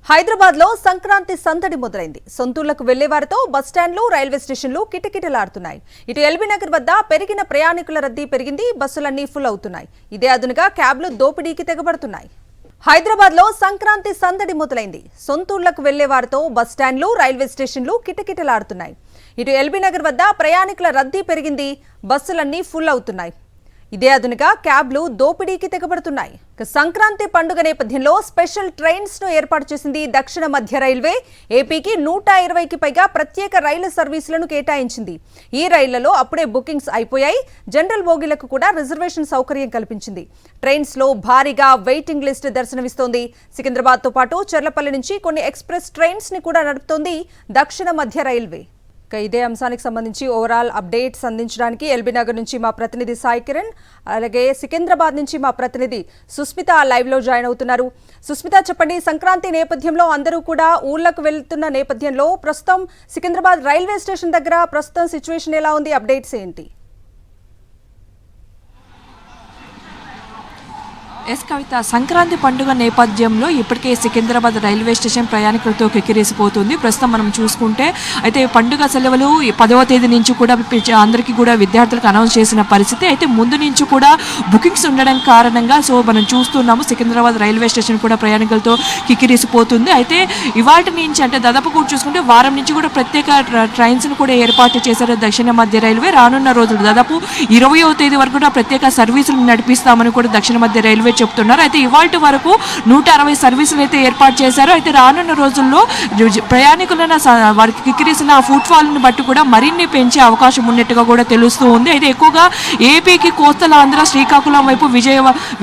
హైదరాబాద్ లో సంక్రాంతి సందడి మొదలైంది. సొంతూళ్లకు వెళ్లేవారితో బస్టాండ్లు, రైల్వే స్టేషన్లు కిటకిటలాడుతున్నాయి. ఇటు ఎల్బీ నగర్ వద్ద పెరిగిన ప్రయాణికుల రద్దీ పెరిగింది. బస్సులన్నీ ఫుల్ అవుతున్నాయి. ఇదే అదునుగా క్యాబ్లు దోపిడీకి తెగబడుతున్నాయి. హైదరాబాద్ లో సంక్రాంతి సందడి మొదలైంది. సొంతూళ్లకు వెళ్లేవారితో బస్టాండ్లు, రైల్వే స్టేషన్లు కిటకిటలాడుతున్నాయి. ఇటు ఎల్బీ నగర్ వద్ద ప్రయాణికుల రద్దీ పెరిగింది. బస్సులన్నీ ఫుల్ అవుతున్నాయి. ఇదే అదునుగా క్యాబ్లు దోపిడీకి తెగబడుతున్నాయి. సంక్రాంతి పండుగ నేపథ్యంలో స్పెషల్ ట్రైన్స్ ను ఏర్పాటు చేసింది దక్షిణ మధ్య రైల్వే. ఏపీకి 120కి పైగా ప్రత్యేక రైలు సర్వీసులను కేటాయించింది. ఈ రైళ్లలో అప్పుడే బుకింగ్స్ అయిపోయాయి. జనరల్ బోగీలకు కూడా రిజర్వేషన్ సౌకర్యం కల్పించింది. ట్రైన్స్ లో భారీగా వెయిటింగ్ లిస్ట్ దర్శనమిస్తోంది. సికింద్రాబాద్ తో పాటు చెర్లపల్లి నుంచి కొన్ని ఎక్స్ప్రెస్ ట్రైన్స్ ని కూడా నడుపుతోంది దక్షిణ మధ్య రైల్వే. ఇదే అంశానికి సంబంధించి ఓవరాల్ అప్డేట్స్ అందించడానికి ఎల్బీ నగర్ నుంచి మా ప్రతినిధి సాయి కిరణ్, అలాగే సికింద్రాబాద్ నుంచి మా ప్రతినిధి సుస్మిత లైవ్ లో జాయిన్ అవుతున్నారు. సుస్మిత, చెప్పండి, సంక్రాంతి నేపథ్యంలో అందరూ కూడా ఊళ్ళకు వెళ్తున్న నేపథ్యంలో ప్రస్తుతం సికింద్రాబాద్ రైల్వే స్టేషన్ దగ్గర ప్రస్తుతం సిచ్యువేషన్ ఎలా ఉంది? అప్డేట్స్ ఏంటి? ఎస్ కవిత, సంక్రాంతి పండుగ నేపథ్యంలో ఇప్పటికే సికింద్రాబాద్ రైల్వే స్టేషన్ ప్రయాణికులతో కిక్కిరిసిపోతుంది. ప్రస్తుతం మనం చూసుకుంటే అయితే పండుగ సెలవులు 10వ తేదీ నుంచి కూడా అందరికీ కూడా విద్యార్థులకు అనౌన్స్ చేసిన పరిస్థితి. అయితే ముందు నుంచి కూడా బుకింగ్స్ ఉండడం కారణంగా మనం చూస్తున్నాము సికింద్రాబాద్ రైల్వే స్టేషన్ కూడా ప్రయాణికులతో కిక్కిరిసిపోతుంది. అయితే ఇవాటి నుంచి అంటే దాదాపు కూడా చూసుకుంటే వారం నుంచి కూడా ప్రత్యేక ట్రైన్స్ను కూడా ఏర్పాటు చేశారు దక్షిణ మధ్య రైల్వే. రానున్న రోజులు దాదాపు 20వ తేదీ వరకు కూడా ప్రత్యేక సర్వీసులు నడిపిస్తామని కూడా దక్షిణ మధ్య రైల్వే చెప్తున్నారు. అయితే ఇవాల్టి వరకు 160 సర్వీసులు అయితే ఏర్పాటు చేశారు. అయితే రానున్న రోజుల్లో ప్రయాణికులను వారికి కిక్కిరిసిన ఫుట్ ఫాల్ ని బట్టి కూడా మరిన్ని పెంచే అవకాశం ఉన్నట్టుగా కూడా తెలుస్తూ ఉంది. అయితే ఎక్కువగా ఏపీకి కోస్తల ఆంధ్ర, శ్రీకాకుళం వైపు,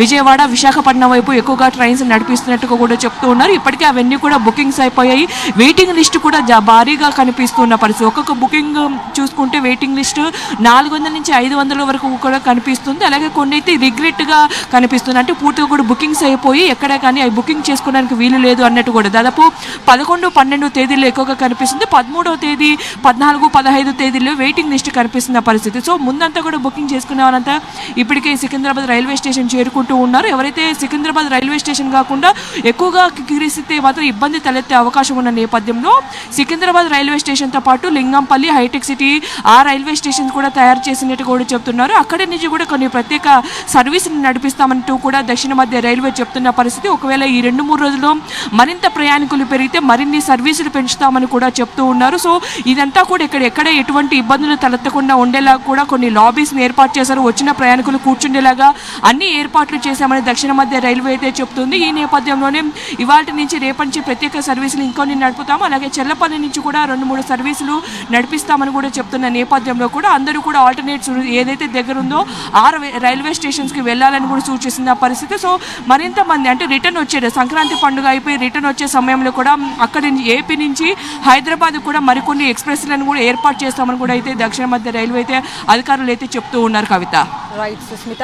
విజయవాడ, విశాఖపట్నం వైపు ఎక్కువగా ట్రైన్స్ నడిపిస్తున్నట్టుగా కూడా చెప్తూ ఉన్నారు. ఇప్పటికే అవన్నీ కూడా బుకింగ్స్ అయిపోయాయి. వెయిటింగ్ లిస్ట్ కూడా భారీగా కనిపిస్తున్న పరిస్థితి. ఒక్కొక్క బుకింగ్ చూసుకుంటే వెయిటింగ్ లిస్ట్ 400 నుంచి 500 వరకు కూడా కనిపిస్తుంది. అలాగే కొన్ని అయితే రిగ్రెట్ గా కనిపిస్తుంది. అంటే పూర్తిగా కూడా బుకింగ్స్ అయిపోయి ఎక్కడే కానీ అవి బుకింగ్ చేసుకోవడానికి వీలు లేదు అన్నట్టు కూడా దాదాపు 11, 12 తేదీల్లో ఎక్కువగా కనిపిస్తుంది. 13వ తేదీ, 14, 15 తేదీల్లో వెయిటింగ్ లిస్ట్ కనిపిస్తున్న పరిస్థితి. సో ముందంతా కూడా బుకింగ్ చేసుకునే వారంతా ఇప్పటికే సికింద్రాబాద్ రైల్వే స్టేషన్ చేరుకుంటూ ఉన్నారు. ఎవరైతే సికింద్రాబాద్ రైల్వే స్టేషన్ కాకుండా ఎక్కువగా కిరిసితే మాత్రం ఇబ్బంది తలెత్తే అవకాశం ఉన్న నేపథ్యంలో సికింద్రాబాద్ రైల్వే స్టేషన్తో పాటు లింగంపల్లి, హైటెక్ సిటీ ఆ రైల్వే స్టేషన్ కూడా తయారు చేసినట్టు కూడా చెప్తున్నారు. అక్కడి నుంచి కూడా కొన్ని ప్రత్యేక సర్వీసులు నడిపిస్తామంటూ కూడా దక్షిణ మధ్య రైల్వే చెప్తున్న పరిస్థితి. ఒకవేళ ఈ 2-3 రోజుల్లో మరింత ప్రయాణికులు పెరిగితే మరిన్ని సర్వీసులు పెంచుతామని కూడా చెప్తూ ఉన్నారు. సో ఇదంతా కూడా ఎక్కడ ఎటువంటి ఇబ్బందులు తలెత్తకుండా ఉండేలా కూడా కొన్ని లాబీస్ని ఏర్పాటు చేశారు. వచ్చిన ప్రయాణికులు కూర్చుండేలాగా అన్ని ఏర్పాట్లు చేశామని దక్షిణ మధ్య రైల్వే అయితే చెప్తుంది. ఈ నేపథ్యంలోనే ఇవాటి నుంచి రేపటి నుంచి ప్రత్యేక సర్వీసులు ఇంకొన్ని నడుపుతాము. అలాగే చెర్లపల్లి నుంచి కూడా 2-3 సర్వీసులు నడిపిస్తామని కూడా చెప్తున్న నేపథ్యంలో కూడా అందరూ కూడా ఆల్టర్నేట్స్ ఏదైతే దగ్గర ఉందో ఆ రైల్వే స్టేషన్స్కి వెళ్ళాలని కూడా సూచిస్తున్న పరిస్థితి. సో మరింత మంది అంటే రిటర్న్ వచ్చే సంక్రాంతి పండుగ అయిపోయి రిటర్న్ వచ్చే సమయంలో కూడా అక్కడి నుంచి ఏపీ నుంచి హైదరాబాద్ కూడా మరికొన్ని ఎక్స్ప్రెస్లను కూడా ఏర్పాటు చేస్తామని కూడా అయితే దక్షిణ మధ్య రైల్వే అయితే అధికారులు అయితే చెప్తూ ఉన్నారు. Kavitha. Right Sushmita,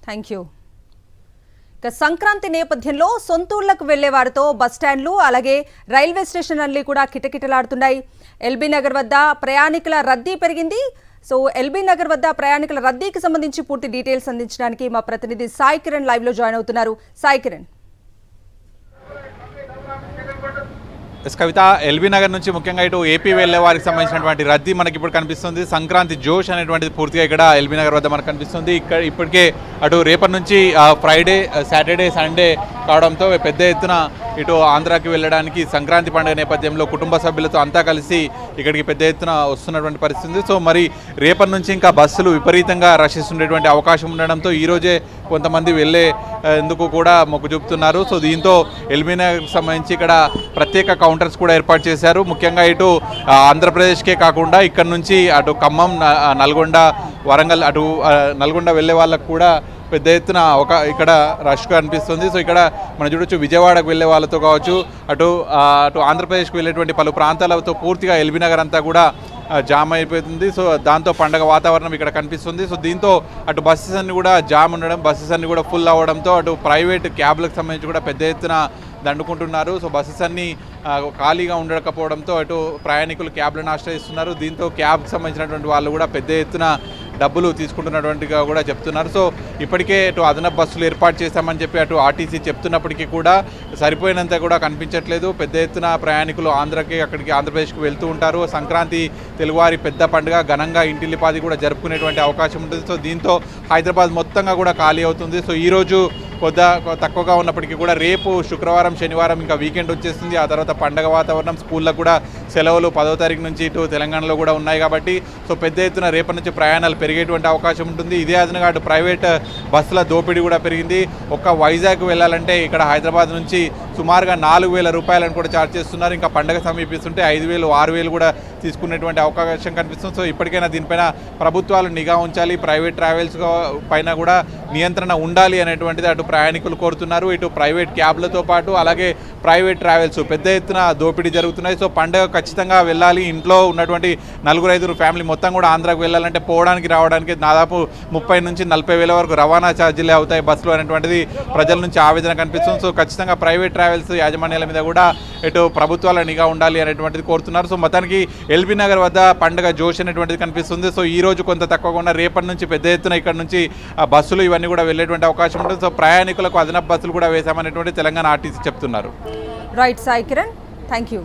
thank you. Sankranti నేపథ్యంలో సొంతూళ్లకు వెళ్లే వారితో బస్టాండ్లు, అలాగే రైల్వే స్టేషన్లన్నీ కూడా కిటకిటలాడుతున్నాయి. ఎల్బీ నగర్ వద్ద ప్రయాణికుల రద్దీ పెరిగింది. సో ఎల్బీ నగర్ వద్ద ప్రయాణికుల రద్దీకి సంబంధించి పూర్తి డీటెయిల్స్ అందించడానికి మా ప్రతినిధి సాయి కిరణ్ లైవ్ లో జాయిన్ అవుతున్నారు. సాయి కిరణ్. కవిత, ఎల్బీ నగర్ నుంచి ముఖ్యంగా ఇటు ఏపీ వెళ్లే వారికి సంబంధించినటువంటి రద్దీ మనకి ఇప్పుడు కనిపిస్తుంది. సంక్రాంతి జోష్ అనేటువంటిది పూర్తిగా ఇక్కడ ఎల్బీ నగర్ వద్ద మనకు కనిపిస్తుంది. ఇక్కడ ఇప్పటికే అటు రేపటి నుంచి ఫ్రైడే, సాటర్డే, సండే కావడంతో పెద్ద ఎత్తున ఇటు ఆంధ్రాకి వెళ్ళడానికి సంక్రాంతి పండుగ నేపథ్యంలో కుటుంబ సభ్యులతో అంతా కలిసి ఇక్కడికి పెద్ద ఎత్తున వస్తున్నటువంటి పరిస్థితి. సో మరి రేపటి నుంచి ఇంకా బస్సులు విపరీతంగా రష్ ఉండేటువంటి అవకాశం ఉండడంతో ఈరోజే కొంతమంది వెళ్ళేందుకు కూడా మొగ్గు చూపుతున్నారు. సో దీంతో ఎల్బీ నగర్కి సంబంధించి ఇక్కడ ప్రత్యేక కౌంటర్స్ కూడా ఏర్పాటు చేశారు. ముఖ్యంగా ఇటు ఆంధ్రప్రదేశ్కే కాకుండా ఇక్కడ నుంచి అటు ఖమ్మం, నల్గొండ, వరంగల్, అటు నల్గొండ వెళ్ళే వాళ్ళకు కూడా పెద్ద ఎత్తున ఇక్కడ రష్గా అనిపిస్తుంది. సో ఇక్కడ మనం చూడొచ్చు విజయవాడకు వెళ్ళే వాళ్ళతో కావచ్చు, అటు ఆంధ్రప్రదేశ్కి వెళ్ళేటువంటి పలు ప్రాంతాలతో పూర్తిగా ఎల్బీ నగర్ అంతా కూడా జామ్ అయిపోతుంది. సో దాంతో పండగ వాతావరణం ఇక్కడ కనిపిస్తుంది. సో దీంతో అటు బస్సెస్ అన్ని కూడా జామ్ ఉండడం, బస్సెస్ అన్ని కూడా ఫుల్ అవ్వడంతో అటు ప్రైవేట్ క్యాబ్లకు సంబంధించి కూడా పెద్ద ఎత్తున దండుకుంటున్నారు. సో బస్సెస్ అన్నీ ఖాళీగా ఉండకపోవడంతో అటు ప్రయాణికులు క్యాబ్లను ఆశ్రయిస్తున్నారు. దీంతో క్యాబ్కి సంబంధించినటువంటి వాళ్ళు కూడా పెద్ద ఎత్తున డబ్బులు తీసుకుంటున్నటువంటిగా కూడా చెప్తున్నారు. సో ఇప్పటికే అటు అదనపు బస్సులు ఏర్పాటు చేశామని చెప్పి అటు ఆర్టీసీ చెప్తున్నప్పటికీ కూడా సరిపోయినంత కూడా కనిపించట్లేదు. పెద్ద ఎత్తున ప్రయాణికులు అక్కడికి ఆంధ్రప్రదేశ్కి వెళ్తూ ఉంటారు. సంక్రాంతి తెలుగువారి పెద్ద పండుగ, ఘనంగా ఇంటిల్లిపాది కూడా జరుపుకునేటువంటి అవకాశం ఉంటుంది. సో దీంతో హైదరాబాద్ మొత్తంగా కూడా ఖాళీ అవుతుంది. సో ఈరోజు తక్కువగా ఉన్నప్పటికీ కూడా రేపు శుక్రవారం, శనివారం ఇంకా వీకెండ్ వచ్చేస్తుంది. ఆ తర్వాత పండగ వాతావరణం, స్కూళ్ళకు కూడా సెలవులు 10వ తారీఖు నుంచి ఇటు తెలంగాణలో కూడా ఉన్నాయి కాబట్టి సో పెద్ద ఎత్తున రేపటి నుంచి ప్రయాణాలు పెరిగేటువంటి అవకాశం ఉంటుంది. ఇదే అదనంగా అటు ప్రైవేట్ బస్సుల దోపిడీ కూడా పెరిగింది. ఒక్క వైజాగ్ వెళ్ళాలంటే ఇక్కడ హైదరాబాద్ నుంచి సుమారుగా 4,000 రూపాయలను కూడా ఛార్జ్ చేస్తున్నారు. ఇంకా పండగ సమీపిస్తుంటే 5,000, 6,000 కూడా తీసుకునేటువంటి అవకాశం కనిపిస్తుంది. సో ఇప్పటికైనా దీనిపైన ప్రభుత్వాలు నిఘా ఉంచాలి, ప్రైవేట్ ట్రావెల్స్ పైన కూడా నియంత్రణ ఉండాలి అనేటువంటిది అటు ప్రయాణికులు కోరుతున్నారు. ఇటు ప్రైవేట్ క్యాబ్లతో పాటు అలాగే ప్రైవేట్ ట్రావెల్స్ పెద్ద ఎత్తున దోపిడీ జరుగుతున్నాయి. సో పండుగ ఖచ్చితంగా వెళ్ళాలి, ఇంట్లో ఉన్నటువంటి 4-5 ఫ్యామిలీ మొత్తం కూడా ఆంధ్రాకు వెళ్ళాలంటే పోవడానికి రావడానికి దాదాపు 30,000 నుంచి 40,000 వరకు రవాణా ఛార్జీలే అవుతాయి బస్సులు అనేటువంటిది ప్రజల నుంచి ఆవేదన కనిపిస్తుంది. సో ఖచ్చితంగా ప్రైవేట్ ట్రావెల్స్ యాజమాన్యాల మీద కూడా ఇటు ప్రభుత్వాల నిఘా ఉండాలి అనేటువంటిది కోరుతున్నారు. సో మొత్తానికి ఎల్బీ నగర్ వద్ద పండుగ జోష్ అనేటువంటిది కనిపిస్తుంది. సో ఈ రోజు కొంత తక్కువగా ఉన్న రేపటి నుంచి పెద్ద ఎత్తున ఇక్కడ నుంచి బస్సులు ఇవన్నీ కూడా వెళ్ళేటువంటి అవకాశం ఉంటుంది. సో ప్రయాణికులకు అదనపు బస్సులు కూడా వేశామనేటువంటి తెలంగాణ ఆర్టీసీ చెప్తున్నారు. Right Sai Kiran, thank you.